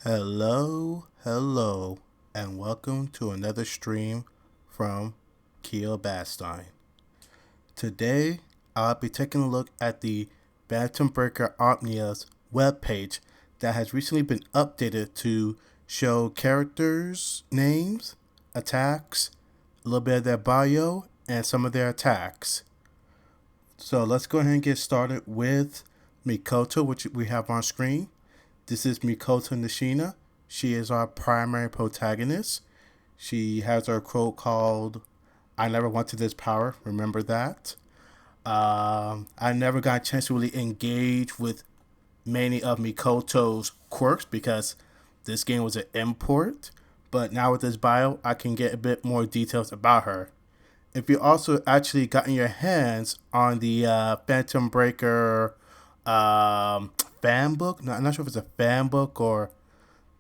Hello, and welcome to another stream from K-BAS. Today, I'll be taking a look at the Phantom Breaker Omnia's webpage that has recently been updated to show characters' names, attacks, a little bit of their bio, and some of their attacks. So let's go ahead and get started with Mikoto, which we have on screen. This is Mikoto Nishina. She is our primary protagonist. She has her quote called, "I never wanted this power, remember that?" I never got a chance to really engage with many of Mikoto's quirks because this game was an import. But now with this bio, I can get a bit more details about her. If you also actually gotten your hands on the Phantom Breaker fan book, no, I'm not sure if it's a fan book or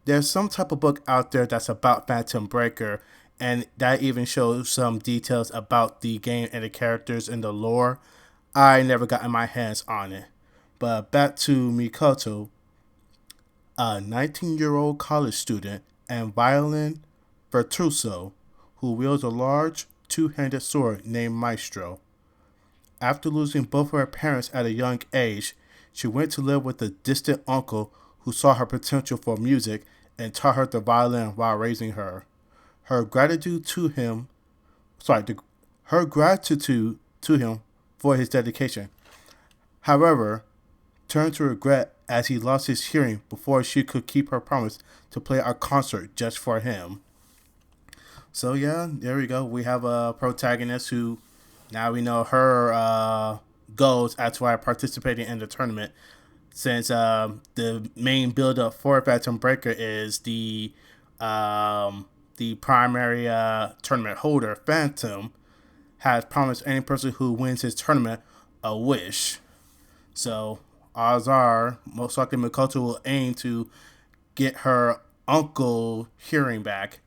there's some type of book out there that's about Phantom Breaker, and that even shows some details about the game and the characters and the lore. I never gotten my hands on it. But back to Mikoto, a 19-year-old college student and violin virtuoso who wields a large two-handed sword named Maestro. After losing both of her parents at a young age, she went to live with a distant uncle who saw her potential for music and taught her the violin while raising her. Her gratitude to him, sorry, the, her gratitude to him for his dedication, however, turned to regret as he lost his hearing before she could keep her promise to play a concert just for him. So yeah, there we go. We have a protagonist who now we know her goals as to why participating in the tournament. Since the main build up for Phantom Breaker is the primary tournament holder, Phantom, has promised any person who wins his tournament a wish. So odds are most likely Mikoto will aim to get her uncle hearing back.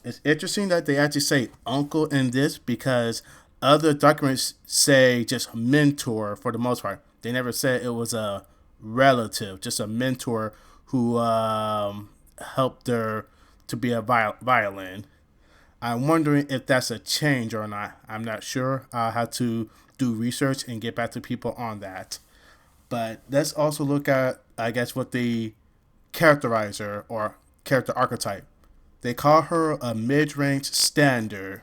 It's interesting that they actually say uncle in this because other documents say just mentor for the most part. They never said it was a relative, just a mentor who helped her to be a violin. I'm wondering if that's a change or not. I'm not sure. I'll have to do research and get back to people on that. But let's also look at, I guess, what the characterizer or character archetype. They call her a mid-range standard.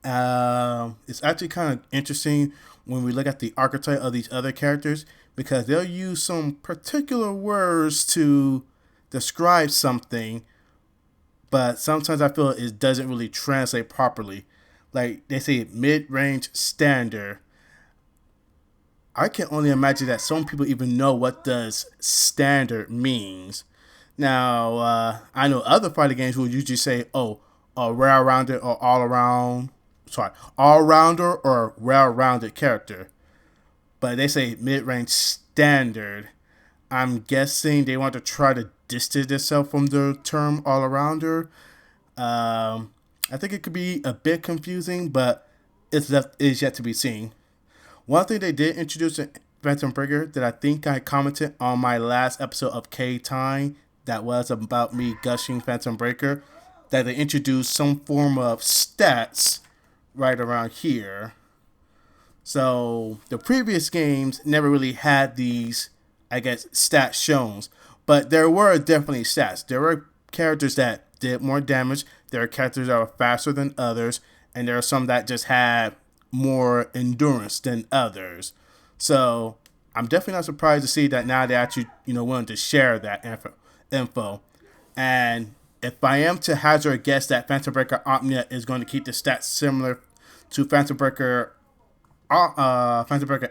It's actually kind of interesting when we look at the archetype of these other characters because they'll use some particular words to describe something, but sometimes I feel it doesn't really translate properly. Like they say mid-range standard. I can only imagine that some people even know what does standard means. Now, I know other fighting games will usually say, "Oh, a well-rounded or all-around, sorry, all-rounder or well-rounded character," but they say mid-range standard. I'm guessing they want to try to distance themselves from the term all-arounder. I think it could be a bit confusing, but it's yet to be seen. One thing they did introduce in Phantom Breaker that I think I commented on my last episode of K Time that was about me gushing Phantom Breaker, that they introduced some form of stats right around here. So the previous games never really had these, I guess, stats shown, but there were definitely stats. There were characters that did more damage. There are characters that were faster than others, and there are some that just had more endurance than others. So I'm definitely not surprised to see that now they're actually, willing to share that info. And if I am to hazard a guess that Phantom Breaker Omnia is going to keep the stats similar to Phantom Breaker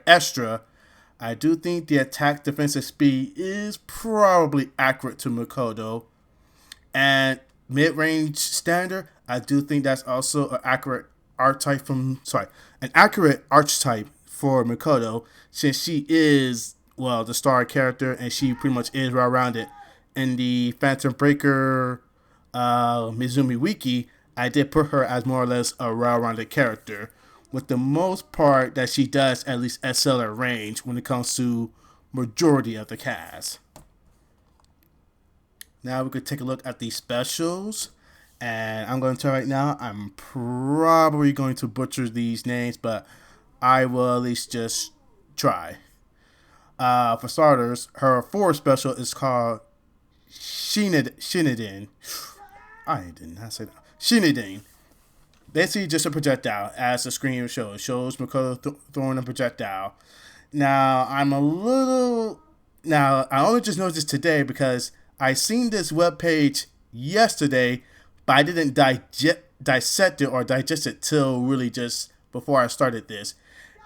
Extra, I do think the attack defensive speed is probably accurate to Mikoto. And mid-range standard, I do think that's also an accurate archetype for Mikoto, since she is, well, the star character and she pretty much is well rounded. In the Phantom Breaker Mizumi Wiki, I did put her as more or less a well rounded character, with the most part that she does at least excel at range when it comes to majority of the cast. Now we could take a look at the specials. And I'm going to tell you right now, I'm probably going to butcher these names, but I will at least just try. For starters, her fourth special is called Shinidin. I did not say that. Shinidin. Basically, just a projectile, as the screen shows. It shows Mikoto throwing a projectile. Now, I only just noticed today because I seen this webpage yesterday, but I didn't dissect it or digest it till really just before I started this.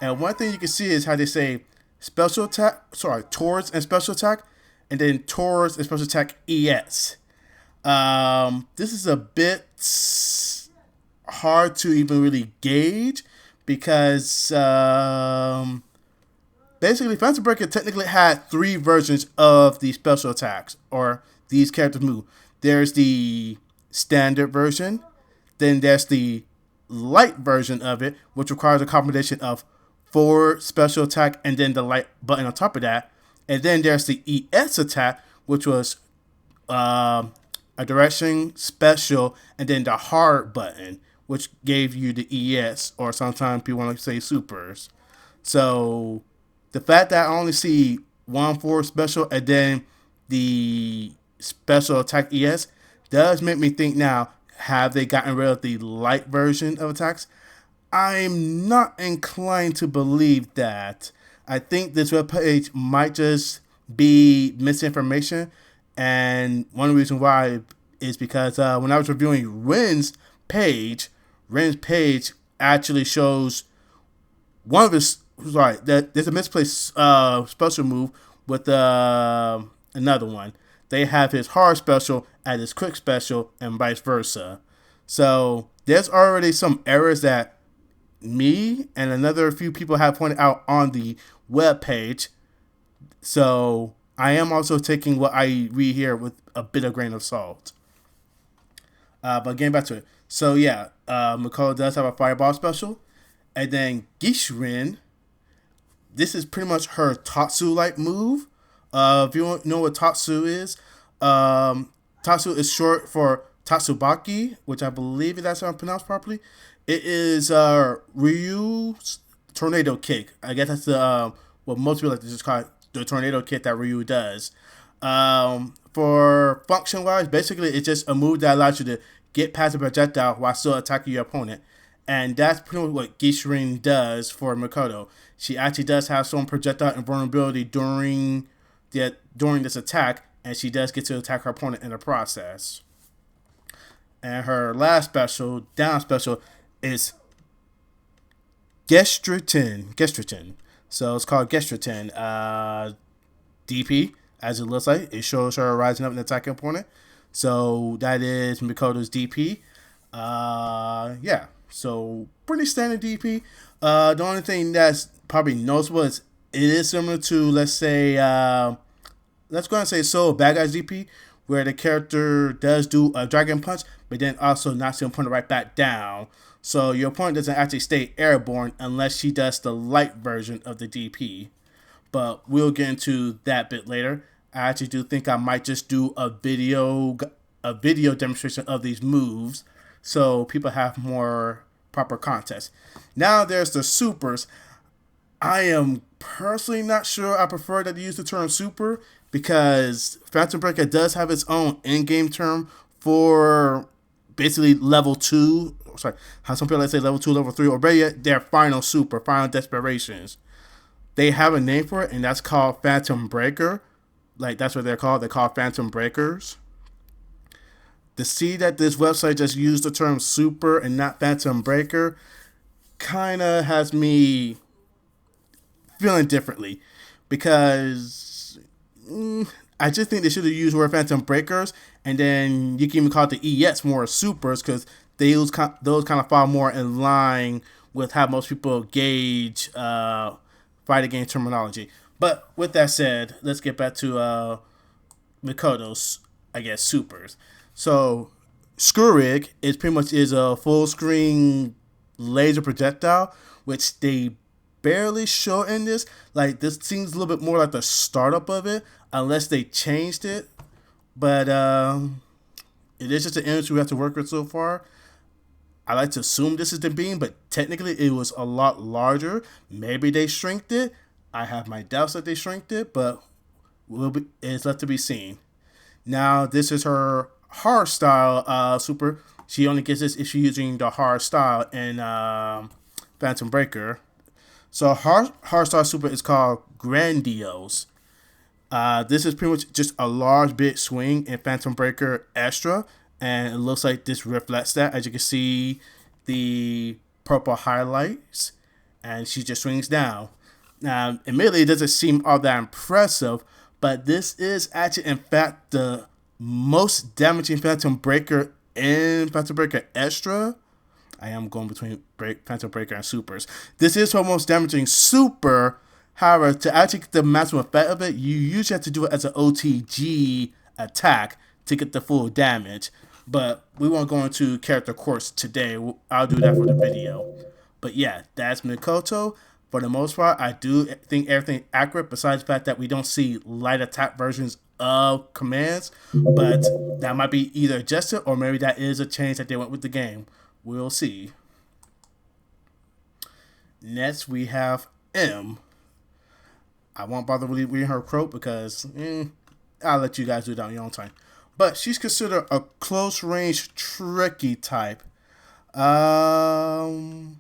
And one thing you can see is how they say towards and special attack, and then towards and special attack ES. This is a bit hard to even really gauge because basically Phantom Breaker technically had three versions of the special attacks or these characters move. There's the standard version, then there's the light version of it, which requires a combination of forward special attack and then the light button on top of that. And then there's the ES attack, which was a direction special and then the hard button, which gave you the ES, or sometimes people want to say supers. So the fact that I only see one forward special and then the special attack ES does make me think now, have they gotten rid of the light version of attacks? I'm not inclined to believe that. I think this webpage might just be misinformation. And one reason why is because when I was reviewing Ren's page actually shows one of his. Sorry, there's a misplaced special move with another one. They have his hard special as his quick special and vice versa. So there's already some errors that me and another few people have pointed out on the web page. So I am also taking what I read here with a bit of grain of salt. But getting back to it. So yeah, Mikoto does have a fireball special. And then Gishirin, this is pretty much her Tatsu-like move. If you don't know what Tatsu is, Tatsu is short for Tatsubaki, which I believe that's how I'm pronounced properly. It is Ryu's tornado kick. I guess that's the what most people like to just call it, the tornado kick that Ryu does. For function wise, basically it's just a move that allows you to get past a projectile while still attacking your opponent. And that's pretty much what Gishirin does for Mikoto. She actually does have some projectile invulnerability during this attack, and she does get to attack her opponent in the process. And her last special, down special, is Gestritin. So it's called Gestritin. DP, as it looks like, it shows her rising up and attacking opponent. So that is Mikoto's DP. Yeah. So pretty standard DP. The only thing that's probably noticeable is it is similar to, let's say, let's go and say Bad Guys DP, where the character does do a dragon punch, but then also knocks your opponent right back down. So your opponent doesn't actually stay airborne unless she does the light version of the DP. But we'll get into that bit later. I actually do think I might just do a video demonstration of these moves, so people have more proper context. Now there's the supers. I am personally not sure I prefer that they use the term super because Phantom Breaker does have its own in-game term for basically level 2. Sorry, how some people like to say level 2, level 3, or better yet, their final super, final desperations. They have a name for it, and that's called Phantom Breaker. Like, that's what they're called. They're called Phantom Breakers. To see that this website just used the term super and not Phantom Breaker kind of has me feeling differently, because I just think they should have used the word Phantom Breakers, and then you can even call it the EX more supers, because those kind of fall more in line with how most people gauge fighting game terminology. But with that said, let's get back to Mikoto's, I guess, supers. So Skurig is pretty much a full screen laser projectile, which they barely show in this. Like, this seems a little bit more like the startup of it, unless they changed it, But it is just the image we have to work with so far. I like to assume this is the beam, but technically it was a lot larger. Maybe they shrinked it. I have my doubts that they shrinked it, but it's left to be seen. Now, this is her hard style super. She only gets this if she's using the hard style in Phantom Breaker. So, hard style super is called Grandiose. This is pretty much just a large bit swing in Phantom Breaker Extra, and it looks like this reflects that. As you can see, the purple highlights, and she just swings down. Now, admittedly, it doesn't seem all that impressive, but this is actually, in fact, the most damaging Phantom Breaker in Phantom Breaker Extra. I am going between Phantom Breaker and Supers. This is her most damaging super. However, to actually get the maximum effect of it, you usually have to do it as an OTG attack to get the full damage. But we won't go into character course today. I'll do that for the video. But yeah, that's Mikoto. For the most part, I do think everything accurate besides the fact that we don't see light attack versions of commands. But that might be either adjusted or maybe that is a change that they went with the game. We'll see. Next, we have M. I won't bother reading her quote because I'll let you guys do that on your own time. But she's considered a close range tricky type. I'm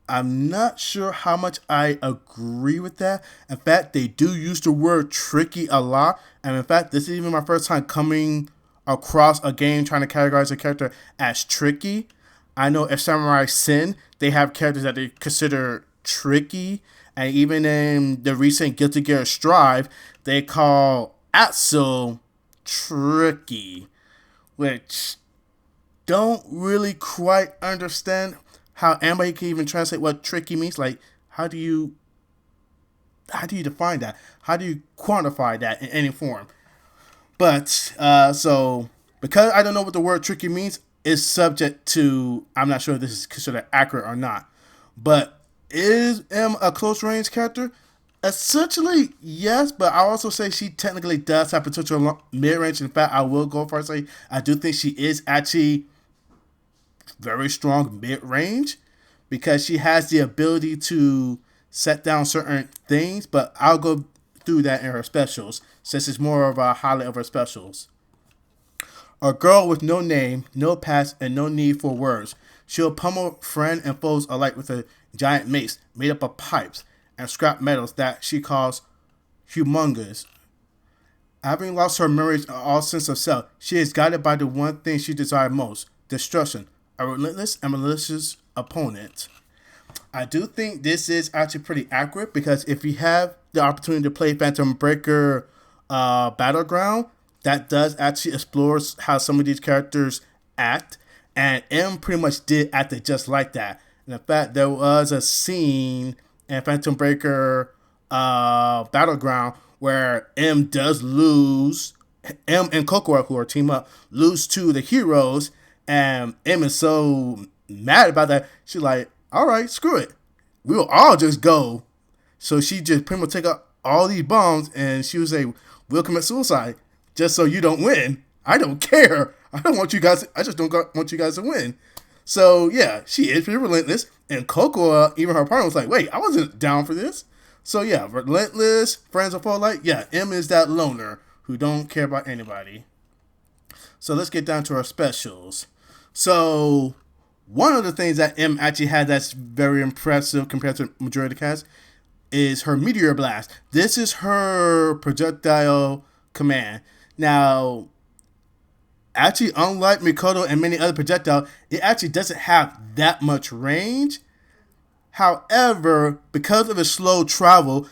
not sure how much I agree with that. In fact, they do use the word tricky a lot. And in fact, this is even my first time coming across a game trying to categorize a character as tricky. I know if Samurai Sin, they have characters that they consider tricky. And even in the recent Guilty Gear Strive, they call Axel tricky. Which don't really quite understand how anybody can even translate what tricky means. Like, how do you define that? How do you quantify that in any form? But so because I don't know what the word tricky means, it's subject to, I'm not sure if this is considered accurate or not. But is M a close range character? Essentially, yes, but I also say she technically does have potential mid range. In fact, I will go for say I do think she is actually very strong mid range because she has the ability to set down certain things. But I'll go through that in her specials since it's more of a highlight of her specials. A girl with no name, no past, and no need for words. She'll pummel friend and foes alike with a giant mace made up of pipes and scrap metals that she calls humongous. Having lost her memories and all sense of self, she is guided by the one thing she desired most, destruction, a relentless and malicious opponent. I do think this is actually pretty accurate because if you have the opportunity to play Phantom Breaker Battleground, that does actually explore how some of these characters act, and M pretty much did act just like that. And in fact, there was a scene in Phantom Breaker Battleground where M does lose. M and Kokoro, who are team up, lose to the heroes, and M is so mad about that. She's like, all right, screw it. We'll all just go. So she just pretty much take out all these bombs and she would say, we'll commit suicide just so you don't win. I don't care. I just don't want you guys to win. So yeah, she is pretty relentless. And Coco, even her partner was like, wait, I wasn't down for this. So yeah, relentless, friends of all like, yeah, M is that loner who don't care about anybody. So let's get down to our specials. So one of the things that M actually had that's very impressive compared to the majority of the cast is her Meteor Blast. This is her projectile command. Now, actually, unlike Mikoto and many other projectiles, it actually doesn't have that much range. However, because of its slow travel,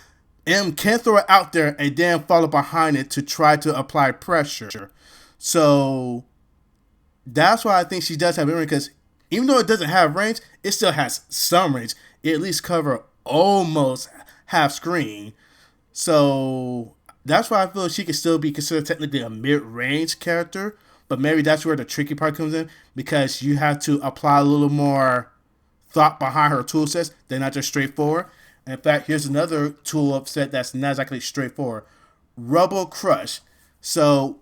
M can throw it out there and then follow behind it to try to apply pressure. So that's why I think she does have range, because even though it doesn't have range, it still has some range. It at least cover almost half screen. So that's why I feel she can still be considered technically a mid-range character. But maybe that's where the tricky part comes in, because you have to apply a little more thought behind her tool sets. They're not just straightforward. In fact, here's another tool set that's not exactly straightforward. Rubble Crush. So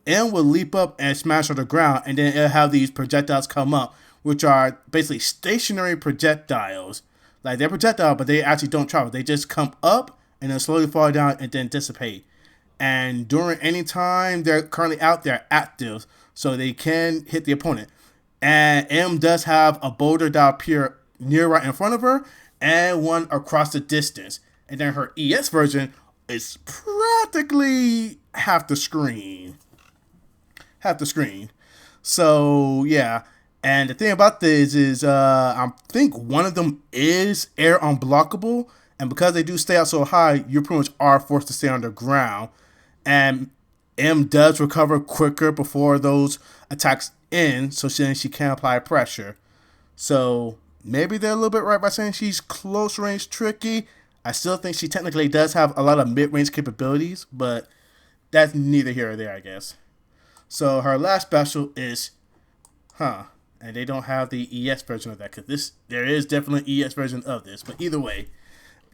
M will leap up and smash on the ground, and then it'll have these projectiles come up, which are basically stationary projectiles. Like they're projectile, but they actually don't travel. They just come up and then slowly fall down and then dissipate. And during any time they're currently out, they're active, so they can hit the opponent. And M does have a boulder that appear near right in front of her, and one across the distance. And then her ES version is practically half the screen. Half the screen. So yeah. And the thing about this is I think one of them is air unblockable. And because they do stay out so high, you pretty much are forced to stay on the ground. And M does recover quicker before those attacks end, so she can apply pressure. So maybe they're a little bit right by saying she's close range tricky. I still think she technically does have a lot of mid-range capabilities, but that's neither here or there, I guess. So her last special is, and they don't have the ES version of that, because there is definitely an ES version of this. But either way,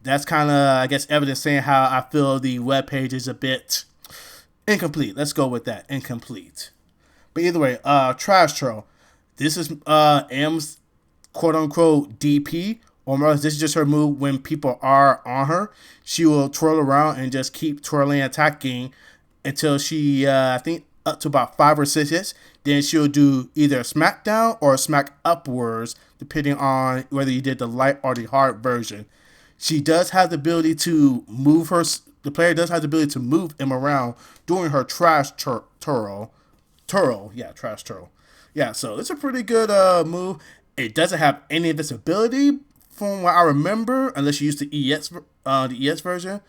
that's kind of, I guess, evidence saying how I feel the webpage is a bit incomplete. Let's go with that, incomplete. But either way, Trash Troll. This is M's quote-unquote DP, or more, this is just her move when people are on her. She will twirl around and just keep twirling, attacking until she, I think, up to about 5 or 6 hits. Then she'll do either a smack down or a smack upwards, depending on whether you did the light or the hard version. She does have the ability to move her. The player does have the ability to move him around during her trash twirl. Trash twirl. Yeah, so it's a pretty good move. It doesn't have any invisibility from what I remember, unless you use the ES version.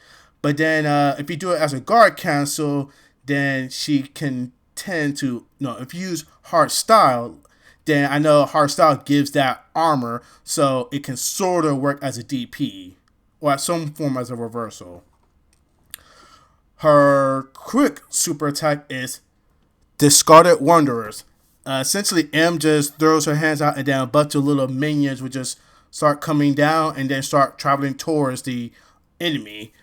But then if you do it as a guard cancel, then she can tend to, if you use hard style, then I know hard style gives that armor, so it can sort of work as a DP, or at some form as a reversal. Her quick super attack is Discarded Wanderers. Essentially, M just throws her hands out, and then a bunch of little minions will just start coming down and then start traveling towards the enemy.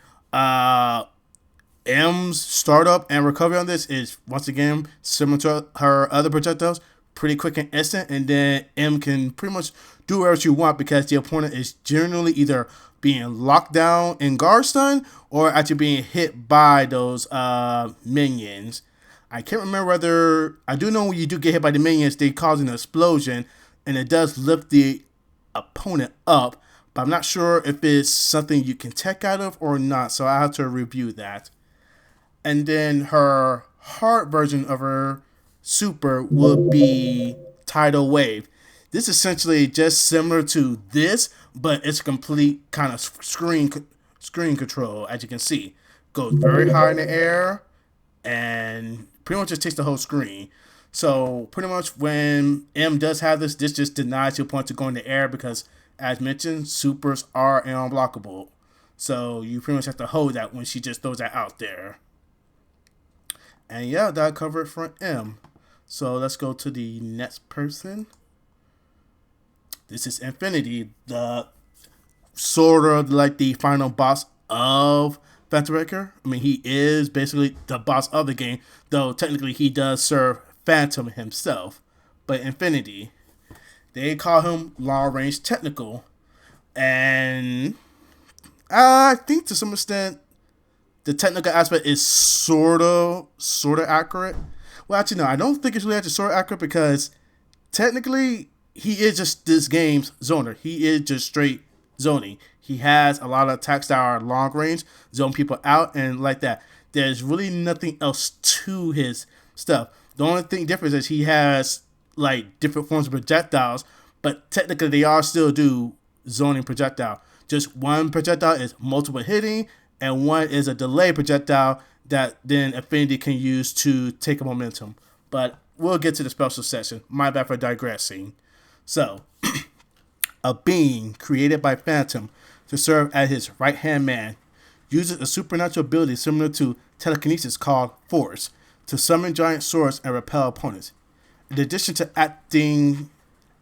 M's startup and recovery on this is, once again, similar to her other projectiles, pretty quick and instant, and then M can pretty much do whatever you want because the opponent is generally either being locked down in guard stun or actually being hit by those minions. I can't remember whether, I do know when you do get hit by the minions, they cause an explosion, and it does lift the opponent up, but I'm not sure if it's something you can tech out of or not, so I have to review that. And then her hard version of her super would be Tidal Wave. This is essentially just similar to this, but it's a complete kind of screen control, as you can see. Goes very high in the air and pretty much just takes the whole screen. So pretty much when M does have this just denies your point to go in the air because, as mentioned, supers are unblockable. So you pretty much have to hold that when she just throws that out there. And yeah, that covered for M. So let's go to the next person. This is Infinity, the sort of like the final boss of Phantom Breaker. I mean, he is basically the boss of the game, though technically he does serve Phantom himself. But Infinity, they call him long range technical. And I think to some extent, the technical aspect is sort of accurate. Well, actually, no, I don't think it's really actually sort of accurate because technically he is just this game's zoner. He is just straight zoning. He has a lot of attacks that are long range, zone people out, and like that. There's really nothing else to his stuff. The only thing different is he has like different forms of projectiles, but technically they all still do zoning projectile. Just one projectile is multiple hitting, and one is a delay projectile that then Infinity can use to take a momentum. But we'll get to the special section. My bad for digressing. So, a being created by Phantom to serve as his right-hand man uses a supernatural ability similar to telekinesis called Force to summon giant swords and repel opponents. In addition to acting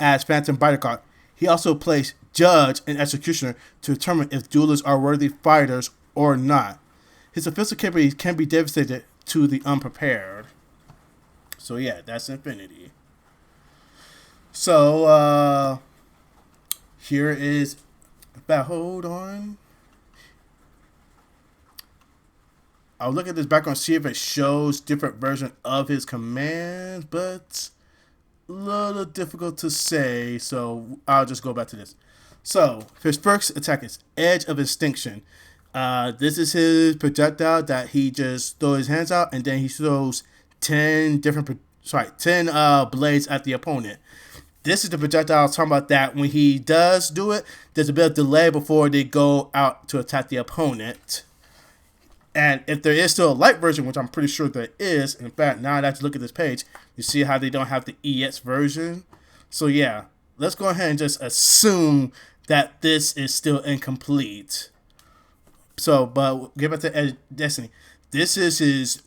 as Phantom Bodyguard, he also plays judge and executioner to determine if duelists are worthy fighters or not. His offensive capabilities can be devastated to the unprepared. So yeah, that's Infinity. So here is, hold on. I'll look at this background, see if it shows different version of his commands, but a little difficult to say, so I'll just go back to this. So his first attack is Edge of Extinction. This is his projectile that he just throws his hands out, and then he throws 10 blades at the opponent. This is the projectile I was talking about, that when he does do it, there's a bit of delay before they go out to attack the opponent. And if there is still a light version, which I'm pretty sure there is, in fact, now that I have to look at this page, you see how they don't have the EX version. So yeah, let's go ahead and just assume that this is still incomplete. So, but get back to Edge Destiny. This is his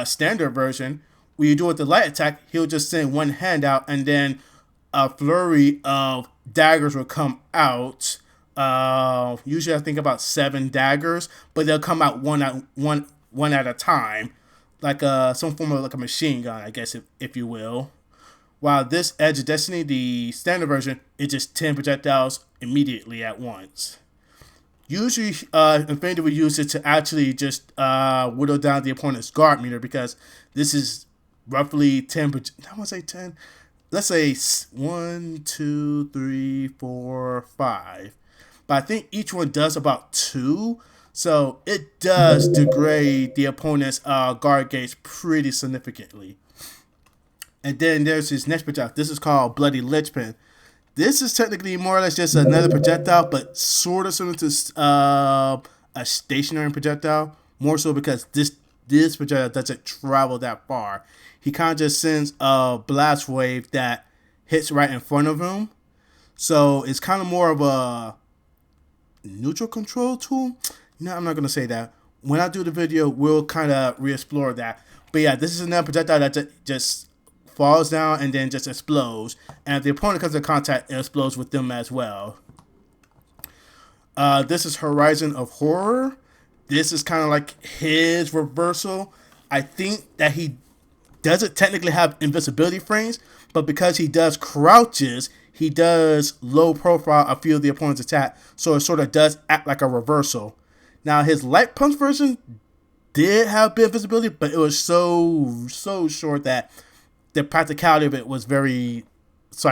standard version. When you do it with the light attack, he'll just send one hand out, and then a flurry of daggers will come out. Usually I think about 7 daggers, but they'll come out one at a time, like some form of like a machine gun, I guess, if you will. While this Edge of Destiny, the standard version, is just 10 projectiles immediately at once. Usually, Infinity will use it to actually just whittle down the opponent's guard meter, because this is roughly 10. I want to say 10. Let's say 1, 2, 3, 4, 5. But I think each one does about 2. So it does degrade the opponent's guard gauge pretty significantly. And then there's his next projectile. This is called Bloody Linchpin. This is technically more or less just another projectile, but sort of similar to a stationary projectile. More so because this projectile doesn't travel that far. He kind of just sends a blast wave that hits right in front of him. So it's kind of more of a neutral control tool. No, I'm not going to say that. When I do the video, we'll kind of re-explore that. But yeah, this is another projectile that just falls down and then just explodes. And if the opponent comes in contact, it explodes with them as well. This is Horizon of Horror. This is kind of like his reversal. I think that he doesn't technically have invisibility frames, but because he does crouches, he does low profile a few of the opponent's attack, so it sort of does act like a reversal. Now his light punch version did have a bit of visibility, but it was so short that the practicality of it was the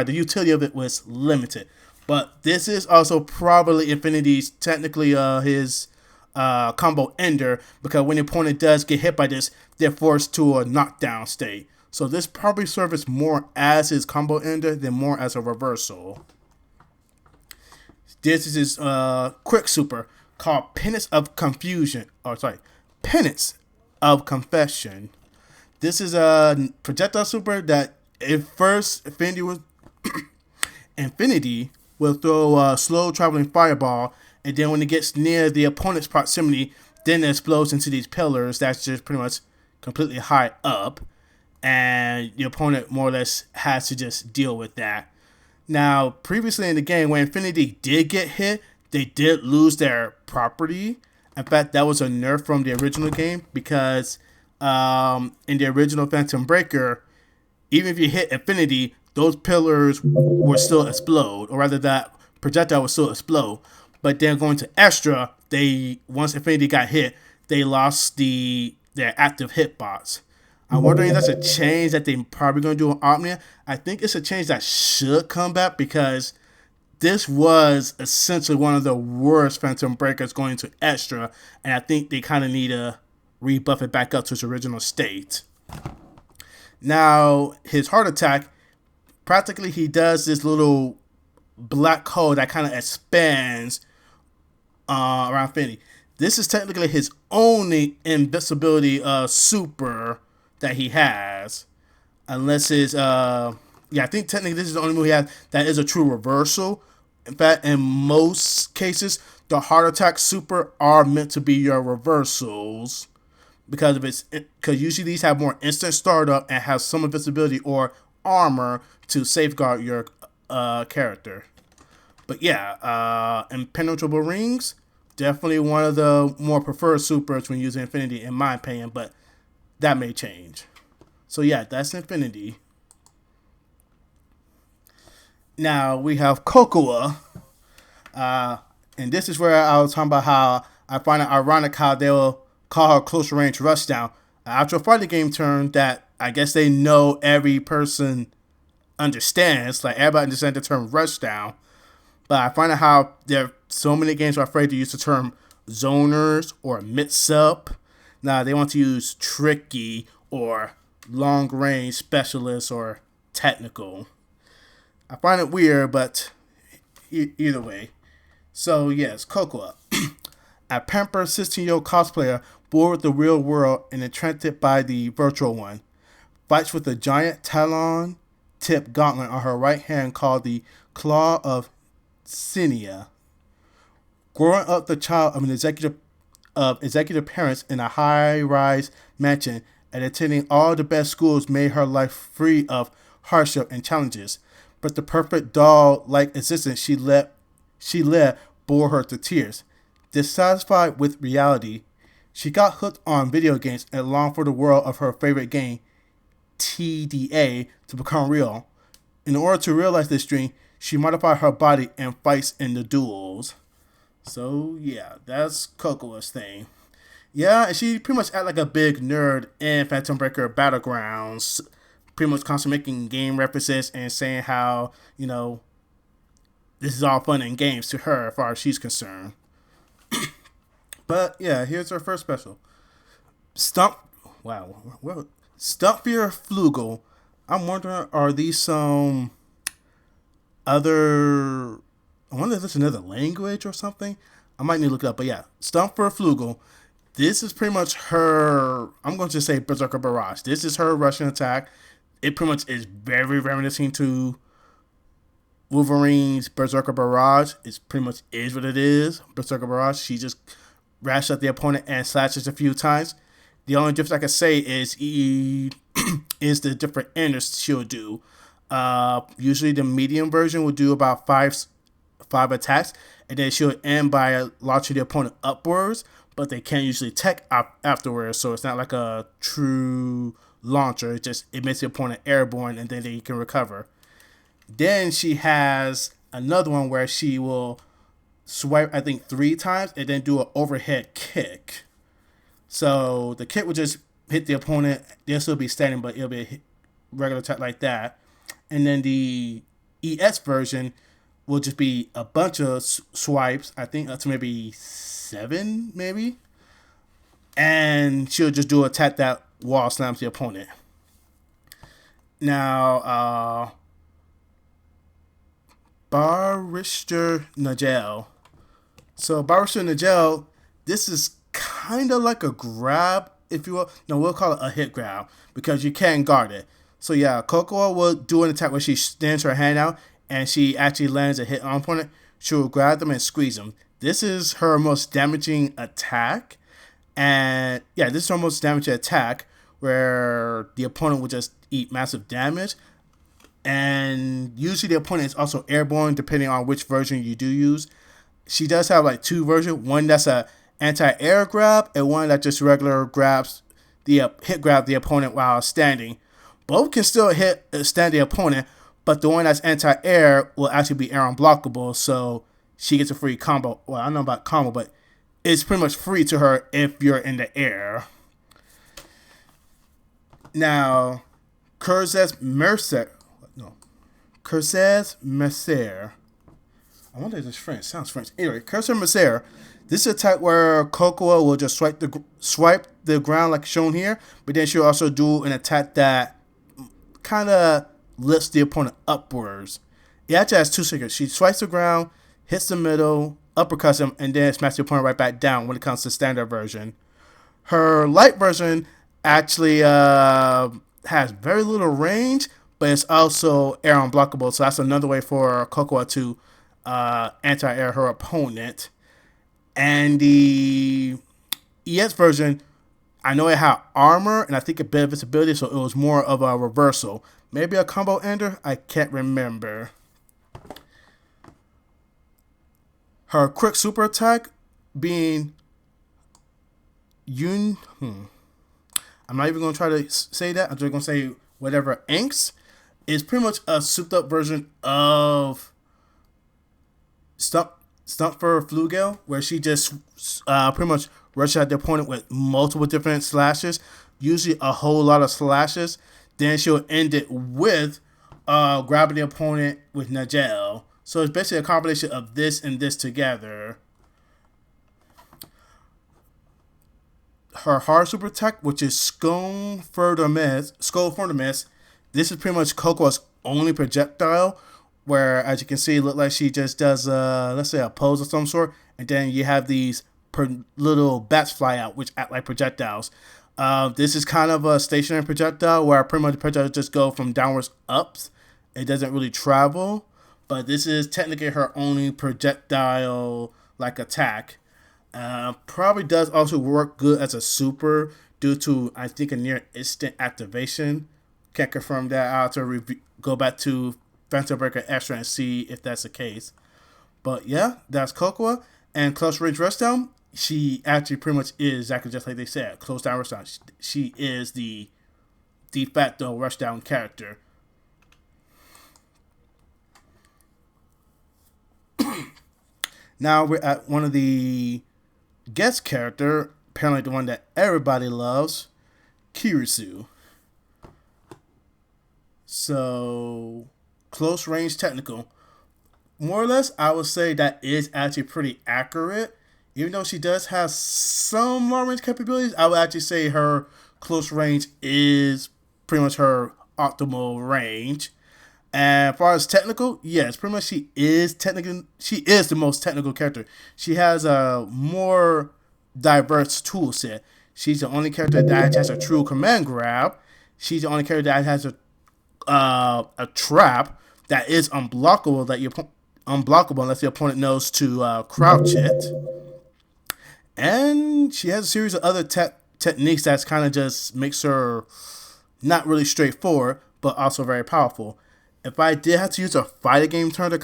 utility of it was limited. But this is also probably Infinity's technically his combo ender, because when the opponent does get hit by this, they're forced to a knockdown state. So this probably serves more as his combo ender than more as a reversal. This is his quick super called Penance of Confession. This is a projectile super that at first Infinity will throw a slow traveling fireball, and then when it gets near the opponent's proximity, then it explodes into these pillars that's just pretty much completely high up, and the opponent more or less has to just deal with that. Now, previously in the game, when Infinity did get hit, they did lose their property. In fact, that was a nerf from the original game, because in the original Phantom Breaker, even if you hit Infinity, those pillars would still explode, or rather that projectile would still explode. But then going to Extra, once Infinity got hit, they lost their active hitbox. I'm wondering if that's a change that they're probably going to do on Omnia. I think it's a change that should come back, because this was essentially one of the worst Phantom Breakers going to Extra, and I think they kind of need to rebuff it back up to its original state. Now, his heart attack, practically he does this little black hole that kind of expands around Infinity. This is technically his only invisibility super that he has, unless his I think technically this is the only move he has that is a true reversal. In fact, in most cases, the heart attack super are meant to be your reversals, because usually these have more instant startup and have some invisibility or armor to safeguard your character. But yeah, impenetrable rings, definitely one of the more preferred supers when using Infinity, in my opinion. But that may change. So yeah, that's Infinity. Now we have Cocoa. And this is where I was talking about how I find it ironic how they'll call her close range rushdown. An actual fighting game term that I guess they know every person understands. Like everybody understands the term rushdown. But I find out how there are so many games are afraid to use the term zoners or mix up. Now they want to use tricky or long range specialist or technical. I find it weird, but either way. So yes, Cocoa, a pampered 16-year-old cosplayer bored with the real world and enchanted by the virtual one, fights with a giant talon-tipped gauntlet on her right hand called the Claw of Cynia. Growing up the child of executive parents in a high-rise mansion and attending all the best schools made her life free of hardship and challenges. But the perfect doll-like existence she led bore her to tears. Dissatisfied with reality, she got hooked on video games and longed for the world of her favorite game, TDA, to become real. In order to realize this dream, she modified her body and fights in the duels. So yeah, that's Cocoa's thing. Yeah, and she pretty much act like a big nerd in Phantom Breaker Battlegrounds. Pretty much constantly making game references and saying how, this is all fun and games to her as far as she's concerned. But yeah, here's her first special. Stump. Wow. Well, Stumpfier Flugel. I'm wondering, are these some other? I wonder if it's another language or something. I might need to look it up. But yeah, Stumpfier Flugel. This is pretty much her. I'm going to say Berserker Barrage. This is her Russian attack. It pretty much is very reminiscent to Wolverine's Berserker Barrage. It pretty much is what it is. Berserker Barrage. She just rashes at the opponent and slashes a few times. The only difference I can say is is the different enters she'll do. Usually the medium version will do about five attacks, and then she'll end by launching the opponent upwards, but they can't usually tech afterwards, so it's not like a true launcher. It makes the opponent airborne, and then they can recover. Then she has another one where she will swipe, I think, 3 times and then do an overhead kick. So the kick will just hit the opponent. They'll still be standing, but it'll be a regular attack like that. And then the ES version will just be a bunch of swipes. I think up to maybe 7, maybe. And she'll just do an attack that wall slams the opponent. Now, Barrister Nagel. So Barrister Nagel, this is kind of like a grab, if you will. No, we'll call it a hit grab because you can't guard it. So yeah, Cocoa will do an attack where she stands her hand out and she actually lands a hit on opponent. She will grab them and squeeze them. This is her most damaging attack. And yeah, this is her most damaging attack where the opponent will just eat massive damage. And usually the opponent is also airborne depending on which version you do use. She does have like 2 versions. One that's a anti-air grab and one that just regular grabs the hit grab the opponent while standing. Both can still stand the opponent, but the one that's anti-air will actually be air unblockable, so she gets a free combo. Well, I don't know about combo, but it's pretty much free to her if you're in the air. Now, Curzes Mercer. I wonder if it's French. Sounds French. Anyway, Cursor Mercer. This is a attack where Cocoa will just swipe the ground like shown here, but then she'll also do an attack that kind of lifts the opponent upwards. It actually has 2 seconds. She swipes the ground, hits the middle, uppercuts him, and then smacks the opponent right back down when it comes to standard version. Her light version actually has very little range, but it's also air unblockable, so that's another way for Cocoa to anti-air her opponent. And the ES version, I know it had armor, and I think a bit of visibility, so it was more of a reversal. Maybe a combo ender? I can't remember. Her quick super attack being I'm not even going to try to say that. I'm just going to say whatever inks is pretty much a souped up version of Stump for Flugel, where she just pretty much rushes at the opponent with multiple different slashes, usually a whole lot of slashes. Then she'll end it with grabbing the opponent with Nagel. So it's basically a combination of this and this together. Her hard super attack, which is Skull for the Miss. This is pretty much Cocoa's only projectile, where, as you can see, it looks like she just does, let's say, a pose of some sort, and then you have these little bats fly out, which act like projectiles. This is kind of a stationary projectile, where pretty much the projectiles just go from downwards ups. It doesn't really travel, but this is technically her only projectile-like attack. Probably does also work good as a super due to, I think, a near instant activation. Can't confirm that. I'll have to go back to Phantom Breaker Extra and see if that's the case. But yeah, that's Cocoa. And close range rushdown, she actually pretty much is exactly just like they said. Close down rushdown. She is the de facto rushdown character. Now we're at one of the guest character, apparently the one that everybody loves, Kurisu. So, close range technical. More or less, I would say that is actually pretty accurate. Even though she does have some long range capabilities, I would actually say her close range is pretty much her optimal range. And as far as technical, yes, pretty much she is the most technical character. She has a more diverse tool set. She's the only character that has a true command grab. She's the only character that has a trap that is unblockable, unblockable unless the opponent knows to crouch it. And she has a series of other techniques that kind of just makes her not really straightforward, but also very powerful. If I did have to use a fighting game term to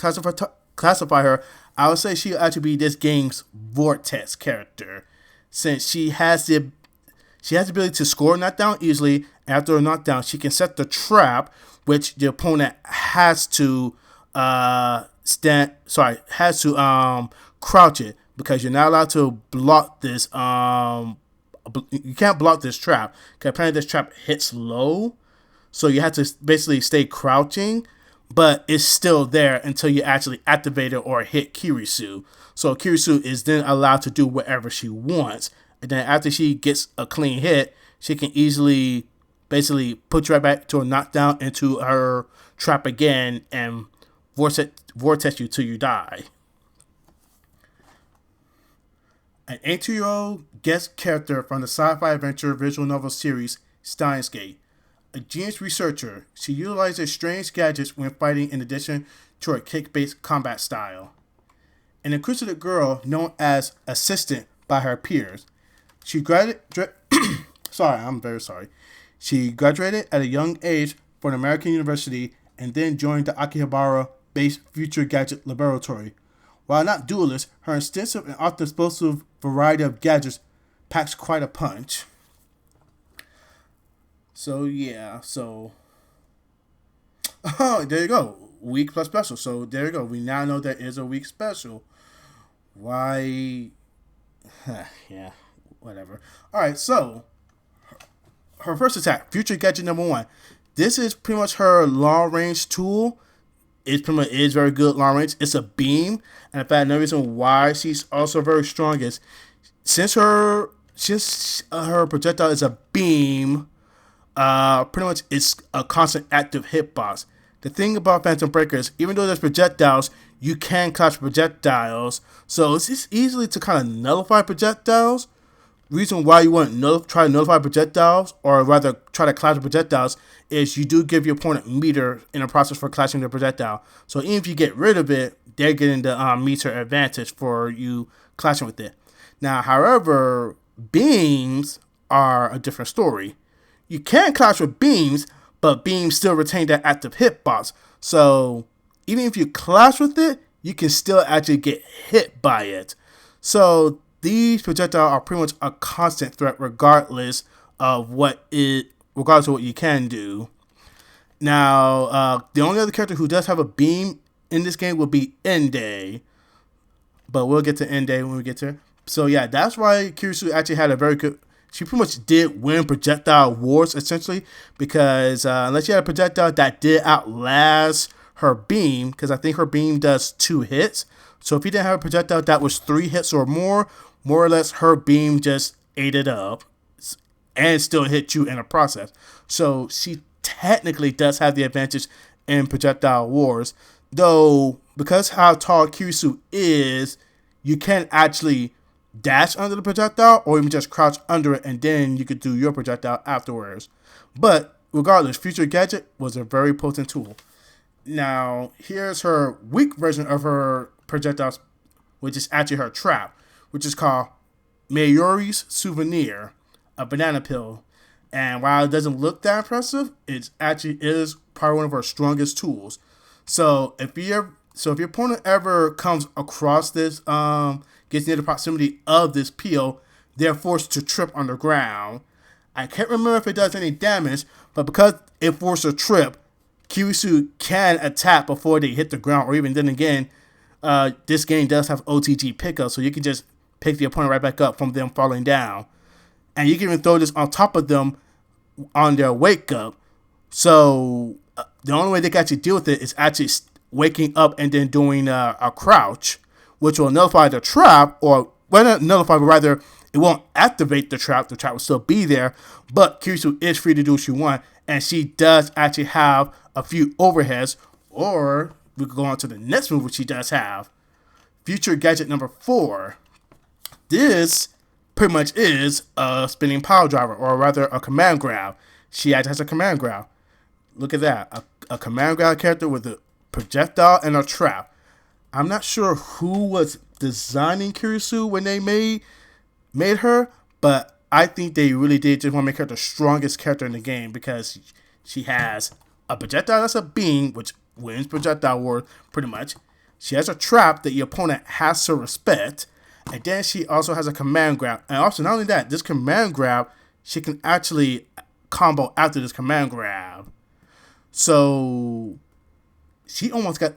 classify her, I would say she would actually be this game's Vortex character, since she has the ability to score a knockdown easily. After a knockdown, she can set the trap, which the opponent has to crouch it, because you're not allowed to block this. You can't block this trap, because apparently this trap hits low. So you have to basically stay crouching, but it's still there until you actually activate it or hit Kurisu. So Kurisu is then allowed to do whatever she wants. And then after she gets a clean hit, she can easily basically put you right back to a knockdown into her trap again and vortex you till you die. An 18-year-old guest character from the sci-fi adventure visual novel series Steins Gate. A genius researcher, she utilizes strange gadgets when fighting in addition to her kick-based combat style. An inquisitive girl known as Assistant by her peers. She graduated She graduated at a young age from an American university and then joined the Akihabara-based Future Gadget Laboratory. While not duelist, her extensive and often explosive variety of gadgets packs quite a punch. So, yeah, oh, there you go. Week plus special. So, there you go. We now know there is a week special. Why? Yeah, whatever. Alright, so, her first attack, Future Gadget number 1. This is pretty much her long-range tool. It is very good long range. It's a beam. And in fact, another reason why she's also very strong is since her projectile is a beam, pretty much it's a constant active hitbox. The thing about Phantom Breaker is, even though there's projectiles, you can catch projectiles. So it's just easily to kind of nullify projectiles. Reason why you want to try to nullify projectiles, or rather try to clash projectiles, is you do give your opponent meter in the process for clashing the projectile. So even if you get rid of it, they're getting the meter advantage for you clashing with it. Now, however, beams are a different story. You can clash with beams, but beams still retain that active hitbox. So even if you clash with it, you can still actually get hit by it. So these projectiles are pretty much a constant threat regardless of what it, regardless of what you can do. Now, the only other character who does have a beam in this game will be Ende, but we'll get to Ende when we get to her. So yeah, that's why Kurisu actually had a very good. She pretty much did win projectile wars essentially because unless you had a projectile that did outlast her beam, because I think her beam does 2 hits. So if you didn't have a projectile that was 3 hits or more or less, her beam just ate it up and still hit you in a process. So she technically does have the advantage in projectile wars, though because how tall Kurisu is, you can actually dash under the projectile or even just crouch under it and then you could do your projectile afterwards. But regardless, Future Gadget was a very potent tool. Now, here's her weak version of her projectiles, which is actually her trap, which is called Mayuri's Souvenir, a banana peel. And while it doesn't look that impressive, it actually is probably one of her strongest tools. So if your opponent ever comes across this, gets near the proximity of this peel, they're forced to trip on the ground. I can't remember if it does any damage, but because it forces a trip, Kurisu can attack before they hit the ground, or even then again, this game does have OTG pickup, so you can just pick the opponent right back up from them falling down. And you can even throw this on top of them on their wake up. So the only way they can actually deal with it is actually waking up and then doing a crouch, which will nullify the trap, or well, not nullify, but rather it won't activate the trap. The trap will still be there, but Kurisu is free to do what she wants, and she does actually have a few overheads, or we could go on to the next move, which she does have. Future Gadget number 4. This pretty much is a spinning pile driver, or rather a command grab. She actually has a command grab. Look at that. A command grab character with a projectile and a trap. I'm not sure who was designing Kurisu when they made her, but I think they really did just want to make her the strongest character in the game because she has a projectile that's a beam, which wins projectile war pretty much. She has a trap that your opponent has to respect. And then she also has a command grab. And also, not only that, this command grab, she can actually combo after this command grab. So, she almost got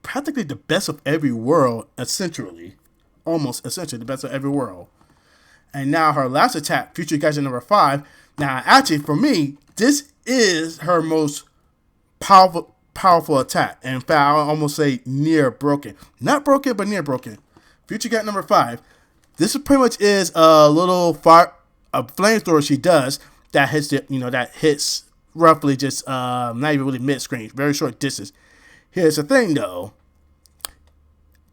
practically the best of every world, essentially. Almost essentially the best of every world. And now her last attack, Future Gadget number 5. Now, actually, for me, this is her most powerful attack. And in fact, I'll almost say near broken. Not broken, but near broken. Future Gadget number 5. This is pretty much is a little flamethrower she does that hits that hits roughly just not even really mid screen, very short distance. Here's the thing though.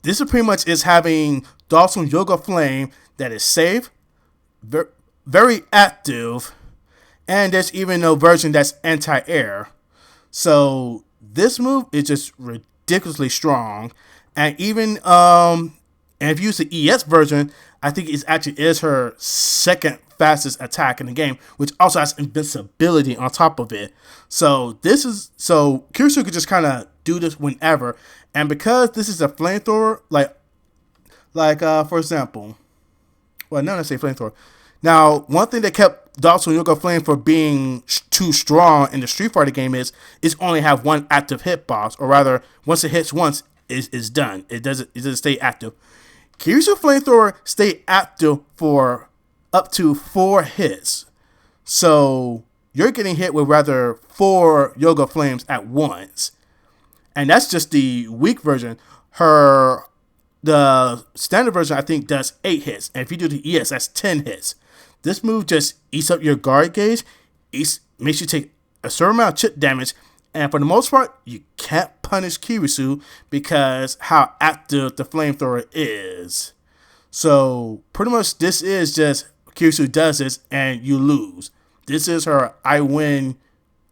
This is pretty much is having Dawson Yoga Flame that is safe, very active, and there's even no version that's anti-air. So this move is just ridiculously strong, and even and if you use the ES version, I think it actually is her second fastest attack in the game, which also has invincibility on top of it. So Kurisu could just kind of do this whenever, and because this is a flamethrower, like for example, well, not necessarily flamethrower. Now, one thing that kept Dawson Yoga Flame for being too strong in the Street Fighter game is only have one active hitbox, or rather, once it hits once, is done. It doesn't stay active. Kurisu Flamethrower stay active for up to 4 hits. So you're getting hit with rather 4 Yoga Flames at once. And that's just the weak version. The standard version, I think, does 8 hits. And if you do the ES, that's 10 hits. This move just eats up your guard gauge, makes you take a certain amount of chip damage, and for the most part, you can't punish Kurisu because how active the flamethrower is. So pretty much this is just Kurisu does this and you lose. This is her I win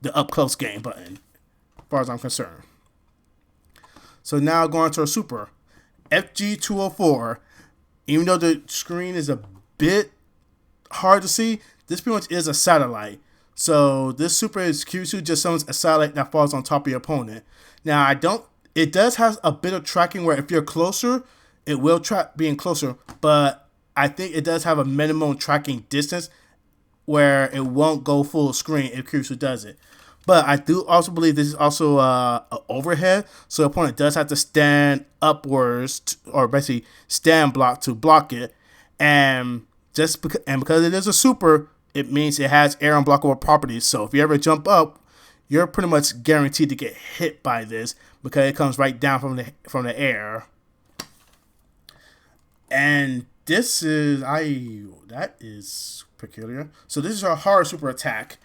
the up close game button, as far as I'm concerned. So now going to her super. FG204. Even though the screen is a bit hard to see, this pretty much is a satellite. So this super is Kurisu just summons a satellite that falls on top of your opponent. Now it does have a bit of tracking where if you're closer, it will track being closer, but I think it does have a minimum tracking distance where it won't go full screen if Kurisu does it. But I do also believe this is also an overhead, so the opponent does have to stand upwards or basically stand block to block it. And because it is a super, it means it has air unblockable properties. So if you ever jump up, you're pretty much guaranteed to get hit by this because it comes right down from the air. And this is that is peculiar. So this is our hard super attack.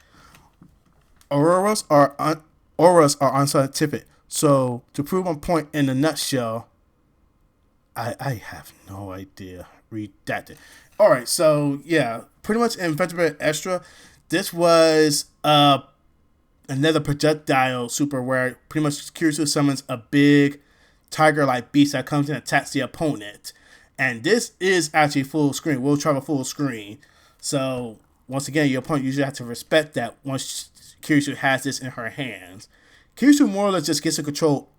Auroras are unscientific. So to prove one point in a nutshell, I have no idea. Redacted. All right, so yeah, pretty much in Phantom Breaker Extra, this was another projectile super where pretty much Kurisu summons a big tiger-like beast that comes and attacks the opponent. And this is actually full screen. We'll travel full screen. So once again, your opponent usually has to respect that once Kurisu has this in her hands. Kurisu more or less just gets to control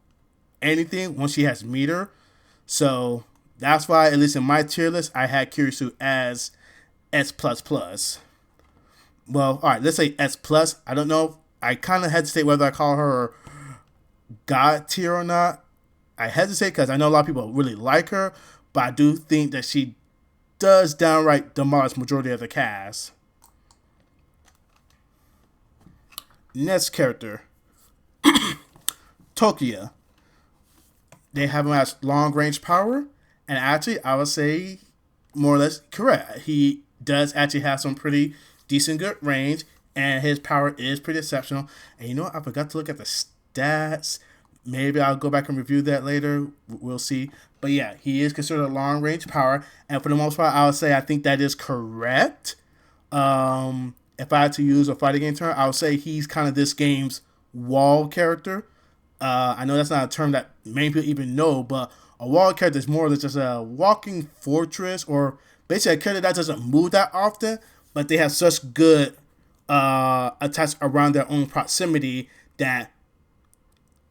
anything once she has meter. So that's why, at least in my tier list, I had Kurisu as S++. Well, alright, let's say S+. I don't know. I kind of hesitate whether I call her God tier or not. I hesitate because I know a lot of people really like her, but I do think that she does downright demolish majority of the cast. Next character, Tokiya. They have him as long range power, and actually, I would say more or less correct. He does actually have some pretty decent good range, and his power is pretty exceptional. And you know what? I forgot to look at the stats. Maybe I'll go back and review that later. We'll see. But yeah, he is considered a long range power, and for the most part, I would say I think that is correct. If I had to use a fighting game term, I would say he's kind of this game's wall character. I know that's not a term that many people even know, but a wall character is more than just a walking fortress, or basically a character that doesn't move that often, but they have such good attacks around their own proximity that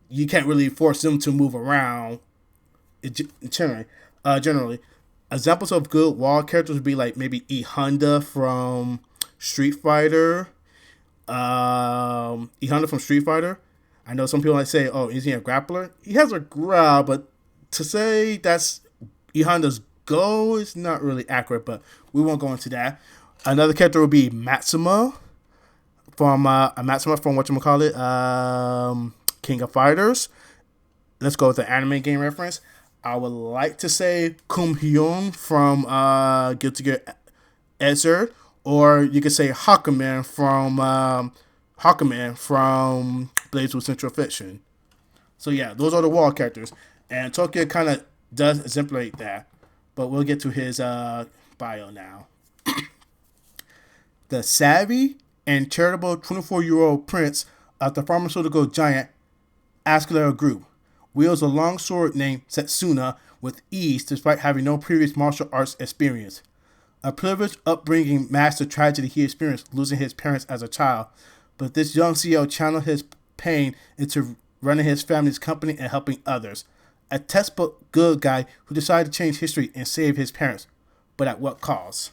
you can't really force them to move around. Generally, examples of good wall characters would be like maybe E Honda from Street Fighter. E Honda from Street Fighter. I know some people might say, "Oh, is he a grappler?" He has a grab, but to say that's E Honda's goal is not really accurate. But we won't go into that. Another character would be Maxima from King of Fighters. Let's go with the anime game reference. I would like to say Kum Hyun from Guilty Gear Xrd, or you could say Hakuman from Blades with Central Fiction. So yeah, those are the wall characters, and Tokiya kind of does exemplate that. But we'll get to his bio now. The savvy and charitable 24-year-old prince of the pharmaceutical giant Ascalera Group wields a long sword named Setsuna with ease despite having no previous martial arts experience. A privileged upbringing masks the tragedy he experienced losing his parents as a child, but this young CEO channeled his pain into running his family's company and helping others. A textbook good guy who decided to change history and save his parents, but at what cost?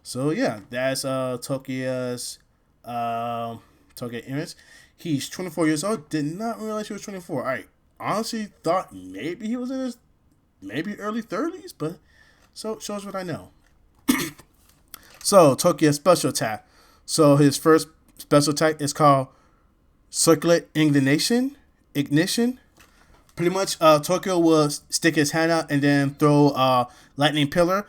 So yeah, that's Tokiya's Tokiya image. He's 24 years old. Did not realize he was 24. I honestly thought maybe he was in his early 30s, but so shows what I know. So Tokiya's special attack. So his first special attack is called Circulate Ignition. Pretty much, Tokiya will stick his hand out and then throw a lightning pillar.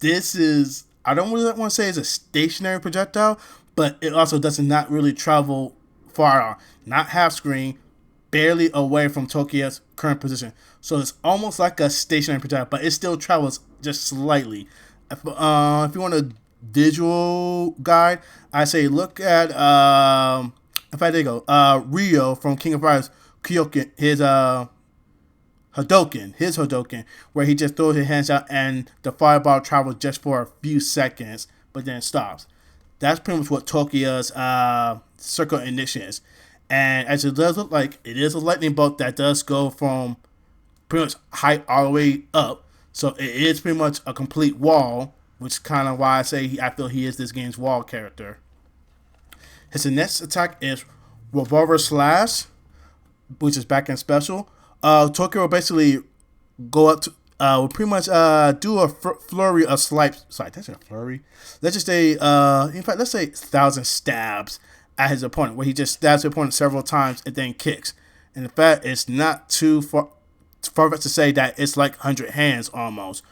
This is, I don't really want to say it's a stationary projectile, but it also does not really travel far, not half screen, barely away from Tokiya's current position. So it's almost like a stationary projectile, but it still travels just slightly. If you want a visual guide, I say look at in fact, there you go. Ryo from King of Fighters, Kyoken, his Hadoken, where he just throws his hands out and the fireball travels just for a few seconds, but then stops. That's pretty much what Tokiya's circle ignition is. And as it does look like, it is a lightning bolt that does go from pretty much height all the way up. So it is pretty much a complete wall which is kind of why I say I feel he is this game's wall character. His next attack is Revolver Slash, which is back end special. Tokiya will basically go up to will pretty much do a flurry of swipes. Sorry, that's a flurry. Let's just say in fact, let's say 1,000 stabs at his opponent, where he just stabs the opponent several times and then kicks. And in fact, it's not too far to say that it's like 100 hands almost.